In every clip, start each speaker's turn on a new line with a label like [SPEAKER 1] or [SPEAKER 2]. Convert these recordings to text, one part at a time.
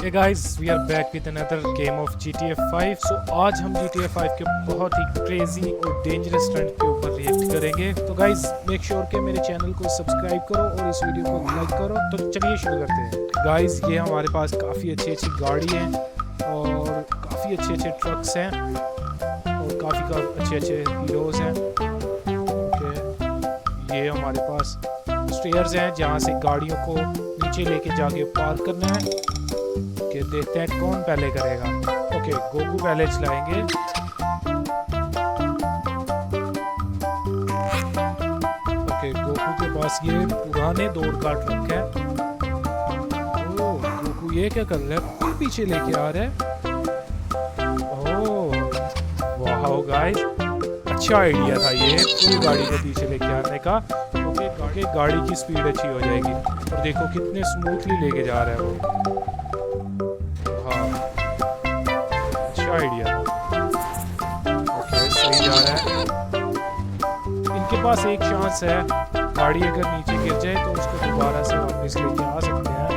[SPEAKER 1] Hey guys, we are back with another game of GTA 5. So आज हम GTA 5 के बहुत ही क्रेजी और डेंजरस स्टंट के ऊपर रिएक्ट करेंगे. तो गाइज मेक श्योर के मेरे चैनल को सब्सक्राइब करो और इस वीडियो को लाइक करो. तो चलिए शुरू करते हैं. गाइज ये हमारे पास काफ़ी अच्छी गाड़ी है और काफ़ी अच्छे ट्रक्स हैं और काफ़ी अच्छे हीरोज़ हैं. ओके, ये हमारे पास स्टेयर्स हैं जहाँ से गाड़ियों को नीचे लेके जाके पार्क करना है. ओके, देखते हैं कौन पहले करेगा. ओके, गोकू पहले चलाएंगे. ओके, गोकू के पास ये पुराने दौर का ट्रक है. ओह, गोकू ये क्या कर रहा है? पीछे लेके आ रहा है. ओह वाह गाइस, अच्छा आइडिया था ये पूरी गाड़ी को पीछे लेके आने का. ओके, गाड़ी की स्पीड अच्छी हो जाएगी. और देखो कितने स्मूथली लेके जा रहा है वो. आइडिया. ओके, सही जा रहा है. इनके पास एक चांस है, गाड़ी अगर नीचे गिर जाए तो उसको दोबारा से वापस लेके आ सकते हैं.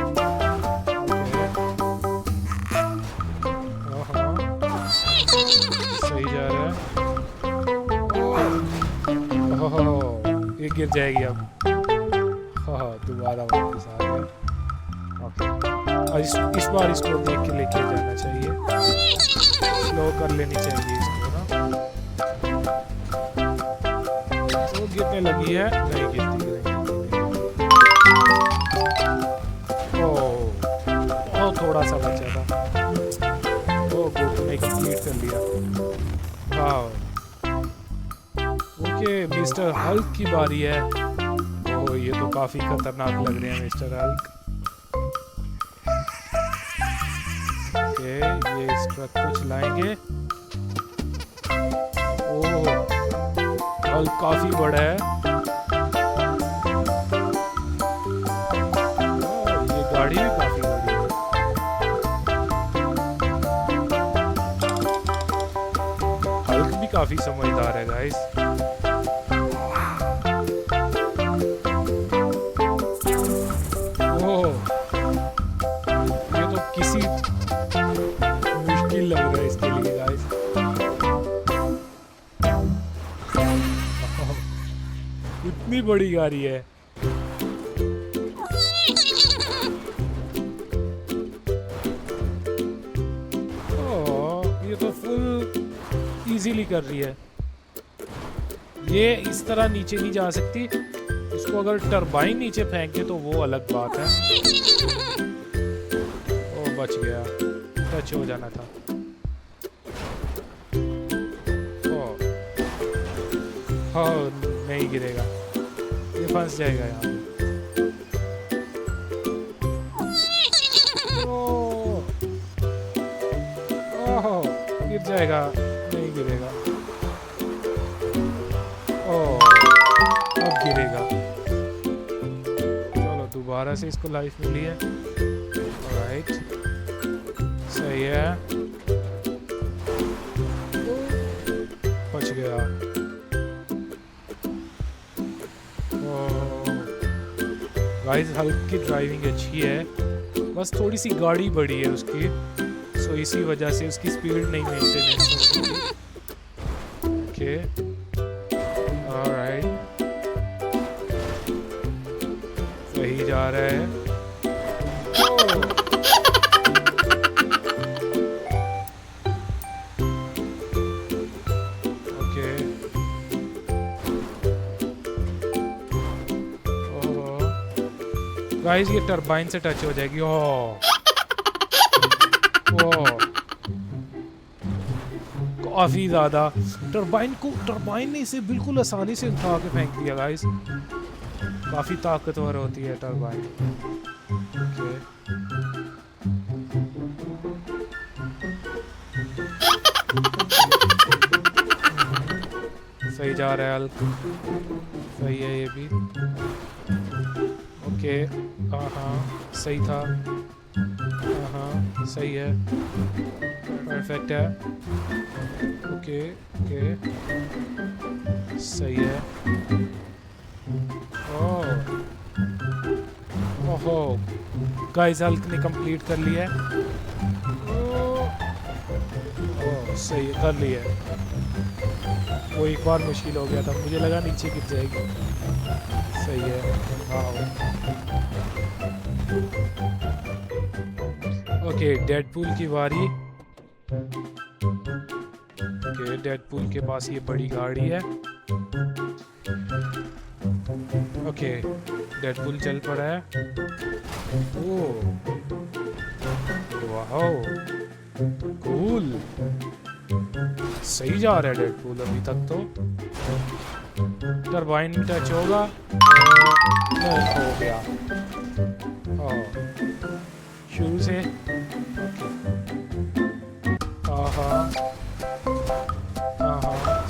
[SPEAKER 1] सही जा रहा है. ये गिर जाएगी अब. दोबारा वापस आ गया. ओके, इस बार इसको देख के लेके जाना चाहिए. स्लो कर लेनी चाहिए इसको ना. तो गिरने लगी है. नहीं गिरती. ओह, थोड़ा सा बचा था. ओह, गोकू ने कंप्लीट कर लिया. वाह. ओके, मिस्टर हल्क की बारी है. ओह, ये तो काफी खतरनाक लग रहे हैं मिस्टर हल्क. ये इस ट्रक को चलाएंगे. ओह, हल्क काफी बड़ा है. ये गाड़ी भी काफी बड़ी है. हल्क भी काफी समझदार है गाइस. ओह, ये तो किसी लग रहा है इसके लिए गाइस. इतनी बड़ी गाड़ी है. ये तो फुल इजीली कर रही है. ये इस तरह नीचे नहीं जा सकती. इसको अगर टरबाइन नीचे फेंके तो वो अलग बात है. ओ, बच गया. टच हो जाना था. हाँ, नहीं गिरेगा. ये फंस जाएगा यहाँ पे. ओह, गिर जाएगा. नहीं गिरेगा. ओह, अब गिरेगा. चलो दोबारा से इसको लाइफ मिली है. ऑलराइट, सही है. बच गया. गाइस, हल्क की ड्राइविंग अच्छी है, बस थोड़ी सी गाड़ी बड़ी है उसकी. सो इसी वजह से उसकी स्पीड नहीं मेंटेनेंस होती. ओके, ऑलराइट, सही जा रहा है. गाइस, ये टरबाइन से टच हो जाएगी. ओह, काफी ज्यादा. टरबाइन ने इसे बिल्कुल आसानी से उठा के फेंक दिया गाइस. काफी ताकतवर होती है टरबाइन. ओके, सही जा रहा है हल्क. सही है ये भी. ओके, हाँ सही था. हाँ सही है. परफेक्ट है. ओके ओके, सही है. ओह, ओहो, गाइस हल्क ने कंप्लीट कर लिया है. ओह सही है, कर लिया। वो एक बार मुश्किल हो गया था, मुझे लगा नीचे गिर जाएगी। सही है। हाँ ओके, डेडपूल की बारी। ओके, डेडपूल के पास ये बड़ी गाड़ी है। ओके, डेडपूल चल पड़ा है। Oh wow, cool. सही जा रहा है डेडपूल अभी तक तो। टरबाइन टच होगा हो गया। शुरू से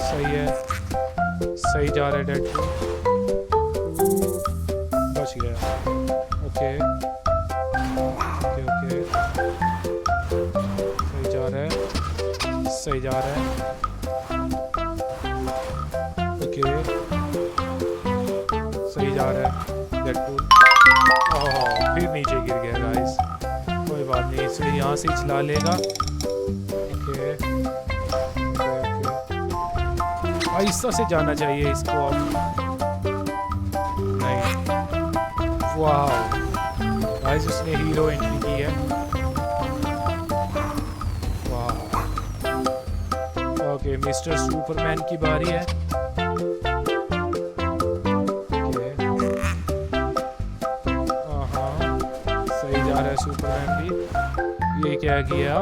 [SPEAKER 1] सही है, सही जा रहा है डेडपूल। बच गया। ओके ओके ओके, सही जा रहा है, सही जा रहा है। ओके, सही जा रहा है डेडपूल। फिर नीचे गिर गया गाइस, कोई बात नहीं, इसलिए यहाँ से ही चला लेगा। ओके आहिस्ता से जाना चाहिए इसको अब। नहीं, वाह गाइस, उसने हीरो एंट्री की है। वाह। ओके, मिस्टर सुपरमैन की बारी है। सही जा रहा है सुपरमैन भी। ये क्या किया?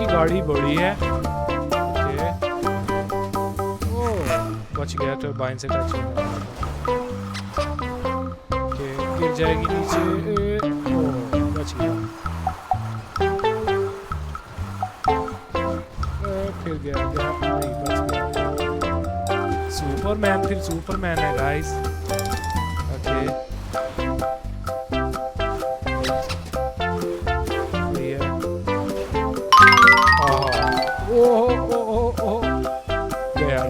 [SPEAKER 1] गाड़ी बड़ी है। ओके, बच गया, टरबाइन से टच होने वाला। ओके, गिर जाएगी नीचे। बच गया। फिर गया नहीं, बच गया। सुपरमैन फिर सुपरमैन है गाइस। ओके, गया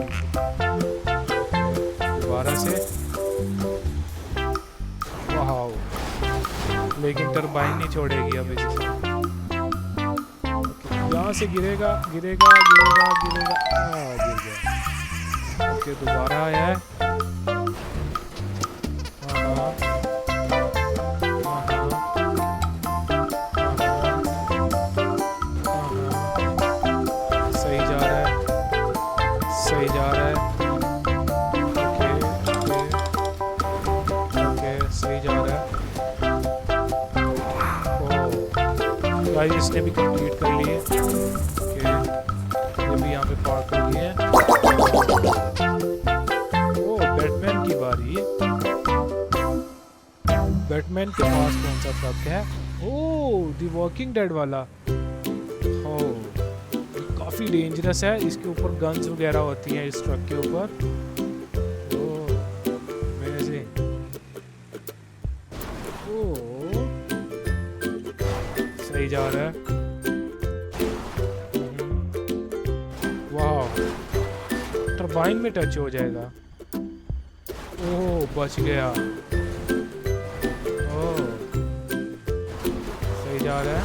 [SPEAKER 1] दोबारा से। वाह, लेकिन टरबाइन नहीं छोड़ेगी अब इसे। यहाँ से गिरेगा गिरेगा गिरेगा गिरेगा। गिर गया। ओके, दोबारा आया है। सही जा रहा है। ओके ओके ओके, सही जा रहा है। गाइस, इसने भी कंप्लीट कर लिए। ओके, ये भी यहाँ पे पार्क कर लिए। बैटमैन की बारी। बैटमैन के पास कौन सा ट्रक है? द वॉकिंग डेड वाला। काफी डेंजरस है, इसके ऊपर गन्स वगैरह होती हैं इस ट्रक के ऊपर। सही जा रहा है। वाह, टरबाइन में टच हो जाएगा। ओह, बच गया। ओह, सही जा रहा है।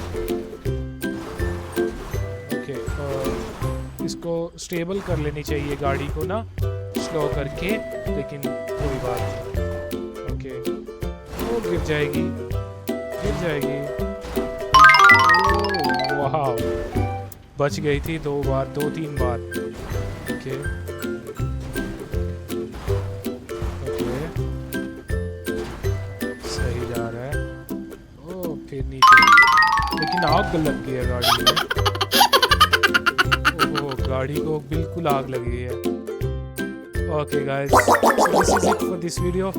[SPEAKER 1] इसको स्टेबल कर लेनी चाहिए गाड़ी को ना, स्लो करके, लेकिन कोई बात नहीं। ओके, वो गिर जाएगी, गिर जाएगी। वाह, बच गई थी 2 बार, 2-3 बार। ओके ओके, सही जा रहा है। ओह, फिर नीचे, लेकिन आग लग गई है गाड़ी में। गाड़ी को बिल्कुल आग लगी है। Okay guys, this is it for this video.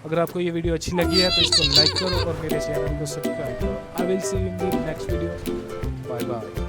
[SPEAKER 1] अगर आपको ये वीडियो अच्छी लगी है तो इसको लाइक करो और मेरे चैनल को सब्सक्राइब करो। I will see you in the next video. Bye bye.